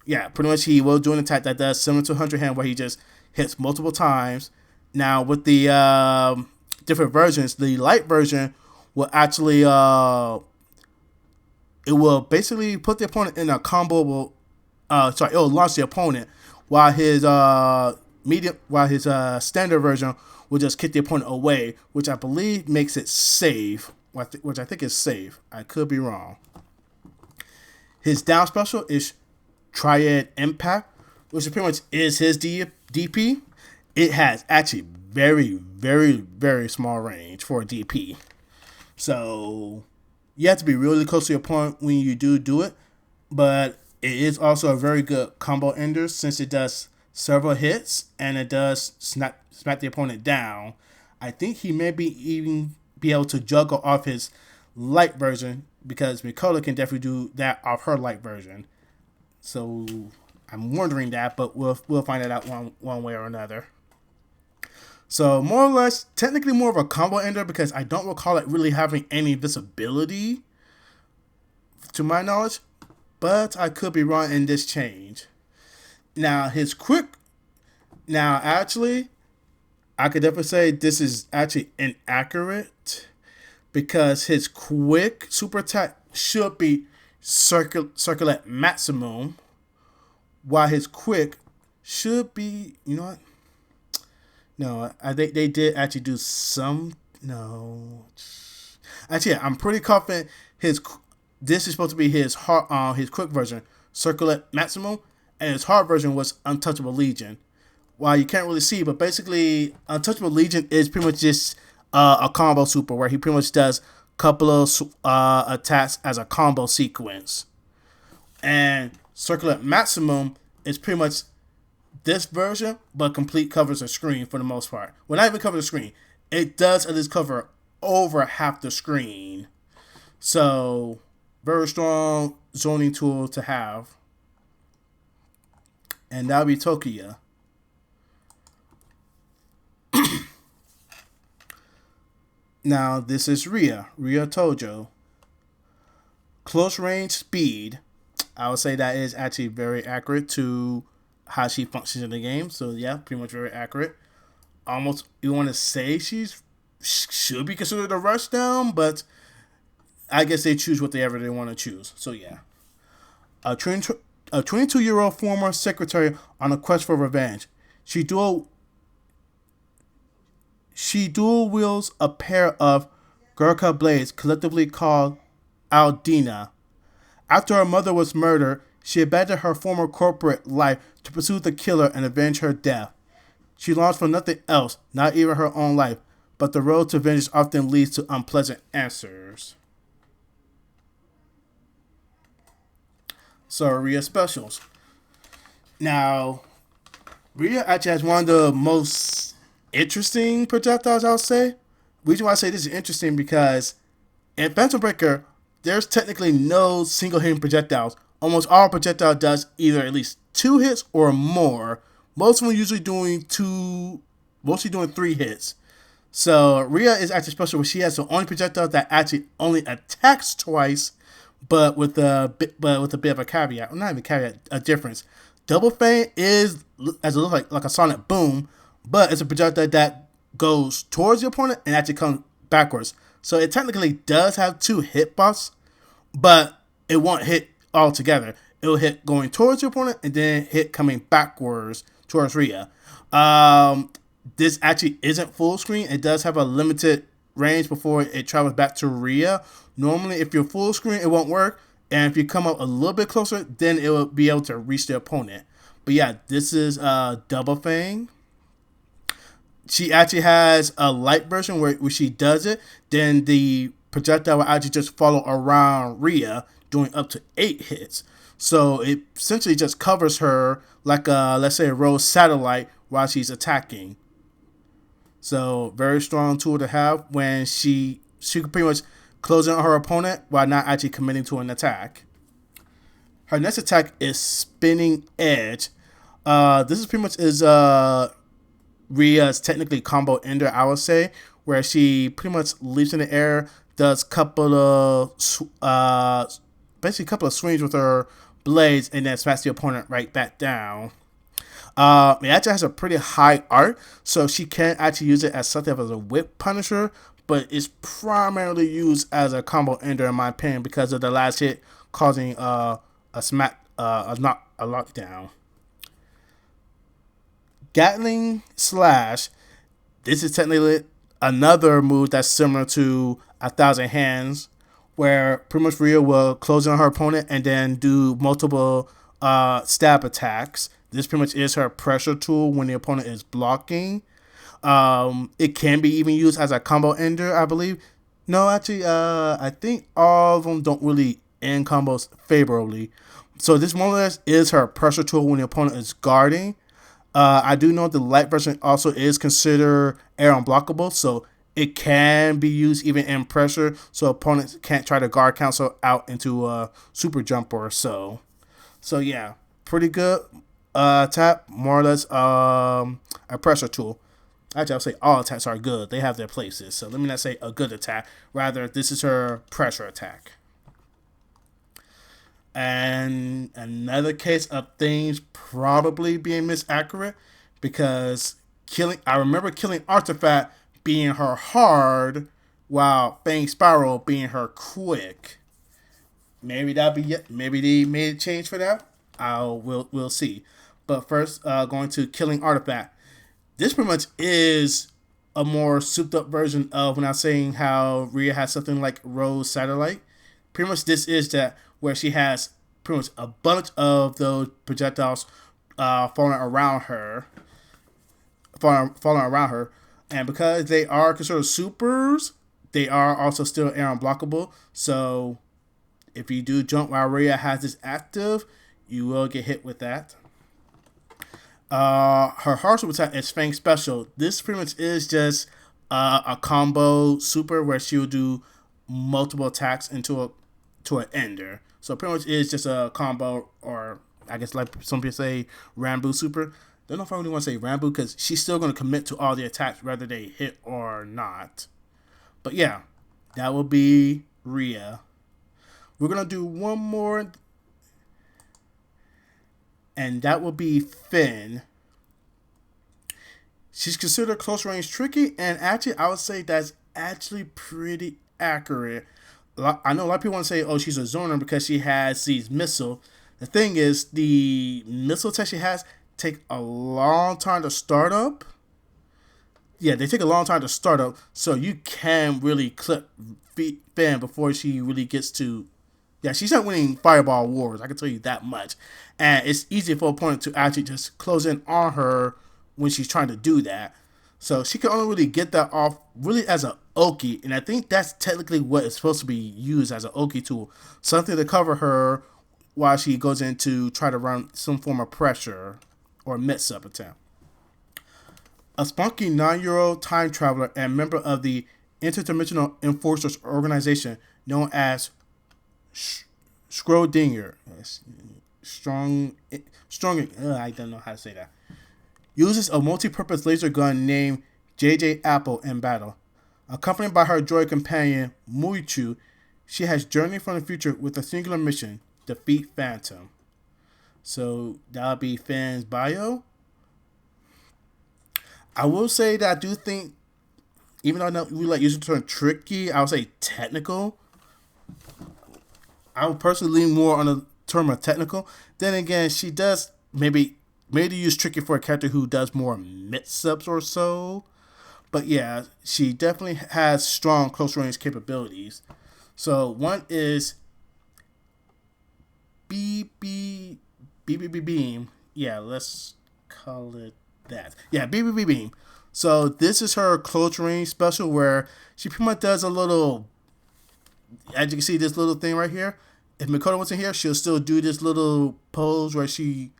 Yeah, pretty much he will do an attack that does similar to 100 hand, where he just hits multiple times. Now with the different versions, the light version will actually it will basically put the opponent in a combo. It will launch the opponent, while his standard version will just kick the opponent away, which I believe makes it safe. Which I think is safe. I could be wrong. His down special is Triad Impact, which pretty much is his DP. It has actually very, very, very small range for a DP. So you have to be really close to your opponent when you do it. But it is also a very good combo ender, since it does several hits and it does smack the opponent down. I think he may even be able to juggle off his light version, because Mikoto can definitely do that off her light version. So I'm wondering that, but we'll find it out one way or another. So more or less, technically more of a combo ender, because I don't recall it really having any visibility to my knowledge, but I could be wrong in this change. Now his actually, I could definitely say this is actually inaccurate, because his quick super attack should be circulate maximum, while his quick should be, you know what? No, I think they did actually do some. No, actually, I'm pretty confident this is supposed to be his quick version, circulate maximum, and his hard version was Untouchable Legion. Well, you can't really see, but basically, Untouchable Legion is pretty much just a combo super, where he pretty much does a couple of attacks as a combo sequence. And Circulate Maximum is pretty much this version, but complete covers the screen for the most part. Well, not even cover the screen. It does at least cover over half the screen. So, very strong zoning tool to have. And that'll be Tokiya. Now, this is Ria Tojo. Close range speed. I would say that is actually very accurate to how she functions in the game. So, yeah, pretty much very accurate. Almost, you want to say should be considered a rushdown, but I guess they choose whatever they want to choose. So, yeah. A 22-year-old former secretary on a quest for revenge. She dual wields a pair of Gurkha blades, collectively called Aldina. After her mother was murdered, she abandoned her former corporate life to pursue the killer and avenge her death. She longs for nothing else, not even her own life, but the road to vengeance often leads to unpleasant answers. So, Ria specials. Now, Ria actually has one of the most interesting projectiles, I'll say. The reason why I say this is interesting because in Phantom Breaker, there's technically no single hitting projectiles. Almost all projectile does either at least 2 hits or more. Most of them usually doing 3 hits. So Ria is actually special, where she has the only projectile that actually only attacks twice, but with a bit of a caveat. Well, not even a caveat, a difference. Double Fang is, as it looks like a sonic boom, but it's a projectile that goes towards your opponent and actually comes backwards. So it technically does have 2 hit buffs, but it won't hit all together. It will hit going towards your opponent and then hit coming backwards towards Ria. This actually isn't full screen. It does have a limited range before it travels back to Ria. Normally, if you're full screen, it won't work. And if you come up a little bit closer, then it will be able to reach the opponent. But yeah, this is Double Fang. She actually has a light version where she does it. Then the projectile will actually just follow around Ria, doing up to 8 hits. So it essentially just covers her like a, let's say, a rogue satellite while she's attacking. So very strong tool to have when she can pretty much close in on her opponent while not actually committing to an attack. Her next attack is Spinning Edge. This is pretty much is Ria's technically combo ender, I would say, where she pretty much leaps in the air, does basically a couple of swings with her blades, and then smacks the opponent right back down. It actually has a pretty high art, so she can actually use it as something as a whip punisher, but it's primarily used as a combo ender in my opinion because of the last hit causing a smack, a lockdown. Gatling Slash. This is technically another move that's similar to A Thousand Hands, where pretty much Rhea will close in on her opponent and then do multiple stab attacks. This pretty much is her pressure tool when the opponent is blocking. It can be even used as a combo ender, I believe. No, actually, I think all of them don't really end combos favorably. So this more or less is her pressure tool when the opponent is guarding. I do know the light version also is considered air unblockable, so it can be used even in pressure, so opponents can't try to guard cancel out into a super jump or so. So yeah, pretty good attack, more or less a pressure tool. Actually, I'll say all attacks are good. They have their places. So let me not say a good attack. Rather, this is her pressure attack. And another case of things probably being misaccurate because I remember killing Artifact being her hard while Fang Spiral being her quick. Maybe maybe they made a change for that. We'll see. But first, going to killing Artifact. This pretty much is a more souped up version of when I was saying how Rhea has something like Rose Satellite. Pretty much this is that where she has pretty much a bunch of those projectiles falling around her, and because they are considered supers, they are also still air unblockable. So if you do jump while Rhea has this active, you will get hit with that. Her hard super attack is Fang Special. This pretty much is just a combo super where she will do multiple attacks into an ender. So pretty much is just a combo, or I guess like some people say Rambo super. Don't know if I really want to say Rambo because she's still going to commit to all the attacks whether they hit or not. But yeah, that will be Rhea. We're going to do one more, and that will be Finn. She's considered close range tricky, and actually I would say that's actually pretty accurate. I know a lot of people want to say, oh, she's a zoner because she has these missiles. The thing is, the missile test she has take a long time to start up. Yeah, they take a long time to start up, so you can really clip Finn before she really gets to. Yeah, she's not winning Fireball Wars, I can tell you that much. And it's easy for an opponent to actually just close in on her when she's trying to do that. So she can only really get that off really as an Oki, and I think that's technically what it's supposed to be used as an Oki tool. Something to cover her while she goes in to try to run some form of pressure or mix-up attempt. A spunky 9-year-old time traveler and member of the Interdimensional Enforcers organization known as Schrodinger. Strong, I don't know how to say that. Uses a multi-purpose laser gun named JJ Apple in battle. Accompanied by her droid companion, Muichu, she has journeyed from the future with a singular mission, defeat Phantom. So, that'll be Finn's bio. I will say that I do think, even though I know we like using the term tricky, I would say technical. I would personally lean more on the term of technical. Then again, she does maybe use tricky for a character who does more mix-ups or so. But yeah, she definitely has strong close range capabilities. So one is BB Beam. Yeah, let's call it that. Yeah, BB Beam. So this is her close range special where she pretty much does a little, as you can see this little thing right here, if Mikoto wasn't here, she'll still do this little pose where she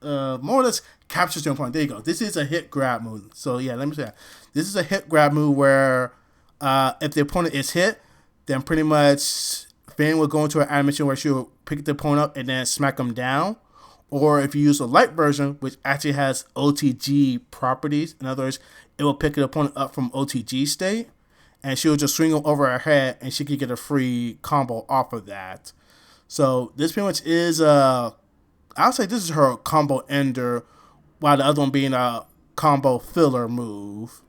more or less captures your opponent. There you go. This is a hit grab move. So yeah, let me say that. This is a hit grab move where if the opponent is hit, then pretty much Finn will go into an animation where she'll pick the opponent up and then smack them down. Or if you use a light version, which actually has OTG properties, in other words, it will pick the opponent up from OTG state, and she'll just swing them over her head, and she can get a free combo off of that. So this pretty much is I'll say this is her combo ender, while the other one being a combo filler move.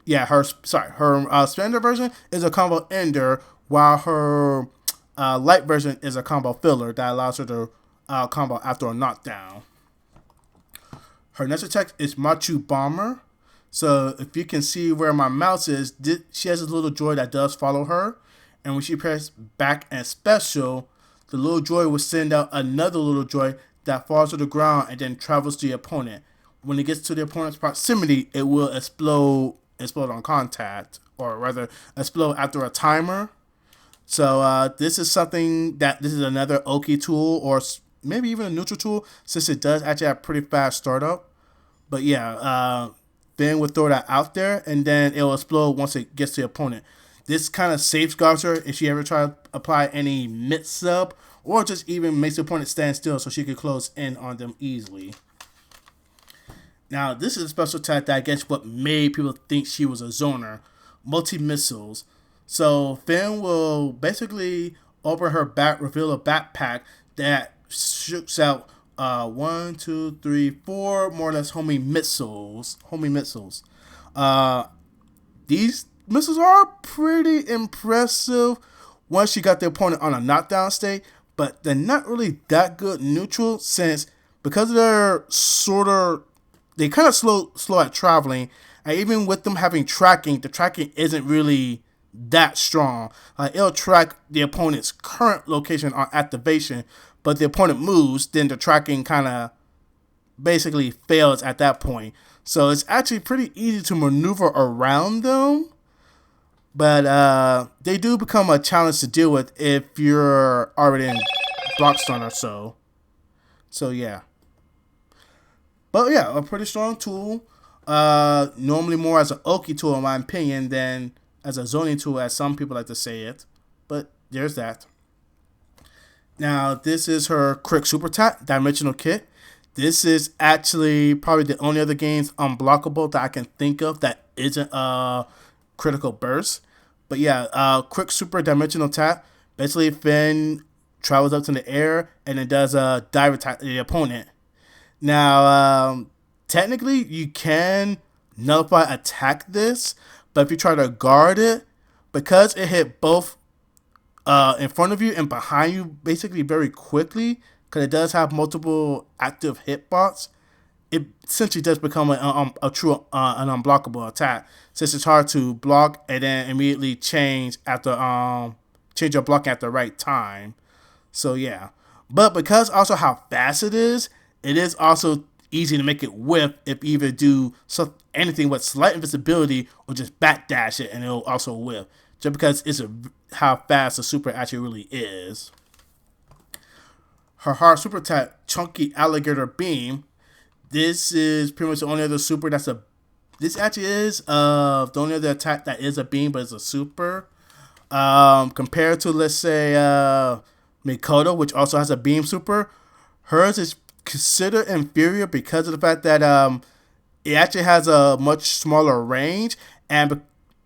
Yeah, her standard version is a combo ender, while her light version is a combo filler that allows her to combo after a knockdown. Her next attack is Machu Bomber. So if you can see where my mouse is, she has a little droid that does follow her, and when she presses back and special, the little droid will send out another little droid that falls to the ground and then travels to the opponent. When it gets to the opponent's proximity, it will explode on contact, or rather explode after a timer. So this is another Oki tool, or maybe even a neutral tool, since it does actually have pretty fast startup. But yeah, Finn will throw that out there, and then it will explode once it gets to the opponent. This kind of safeguards her if she ever tries to apply any mix-up, or just even makes the opponent stand still so she can close in on them easily. Now, this is a special attack that I guess what made people think she was a zoner. Multi-missiles. So Finn will basically open her back, reveal a backpack that shoots out 1, 2, 3, 4 more or less homing missiles. These missiles are pretty impressive once you got the opponent on a knockdown state, but they're not really that good neutral, since because they're they kind of slow at traveling, and even with them having tracking, the tracking isn't really that strong. It'll track the opponent's current location on activation, but the opponent moves, then the tracking kind of basically fails at that point. So it's actually pretty easy to maneuver around them, but they do become a challenge to deal with if you're already in block stun or so. So yeah. But yeah, a pretty strong tool. Normally more as an Oki tool in my opinion than as a zoning tool, as some people like to say it. But there's that. Now, this is her Quick Super Attack Dimensional Kit. This is actually probably the only other game's unblockable that I can think of that isn't a critical burst. But yeah, Quick Super Dimensional Attack. Basically, Finn travels up to the air and it does a dive attack to the opponent. Now, technically, you can nullify attack this, but if you try to guard it, because it hit both in front of you and behind you basically very quickly, because it does have multiple active hitbox, it essentially does become a true an unblockable attack, since it's hard to block and then immediately change your block at the right time. So yeah, but because also how fast it is also easy to make it whiff if you either do anything with slight invisibility or just backdash it, and it'll also whiff, just because it's how fast the super actually really is. Her hard super attack, Chunky Alligator Beam. This is pretty much the only other super this actually is the only other attack that is a beam, but it's a super. Compared to, let's say, Mikoto, which also has a beam super, hers is considered inferior because of the fact that it actually has a much smaller range, and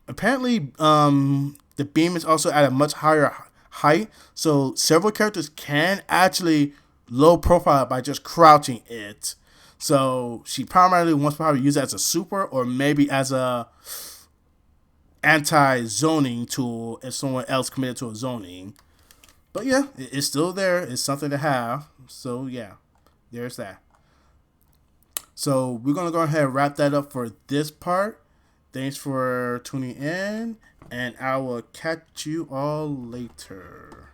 apparently the beam is also at a much higher height, so several characters can actually low profile by just crouching it. So she primarily wants to probably use it as a super, or maybe as a anti-zoning tool if someone else committed to a zoning. But yeah, it's still there. It's something to have. So yeah, there's that. So we're going to go ahead and wrap that up for this part. Thanks for tuning in, and I will catch you all later.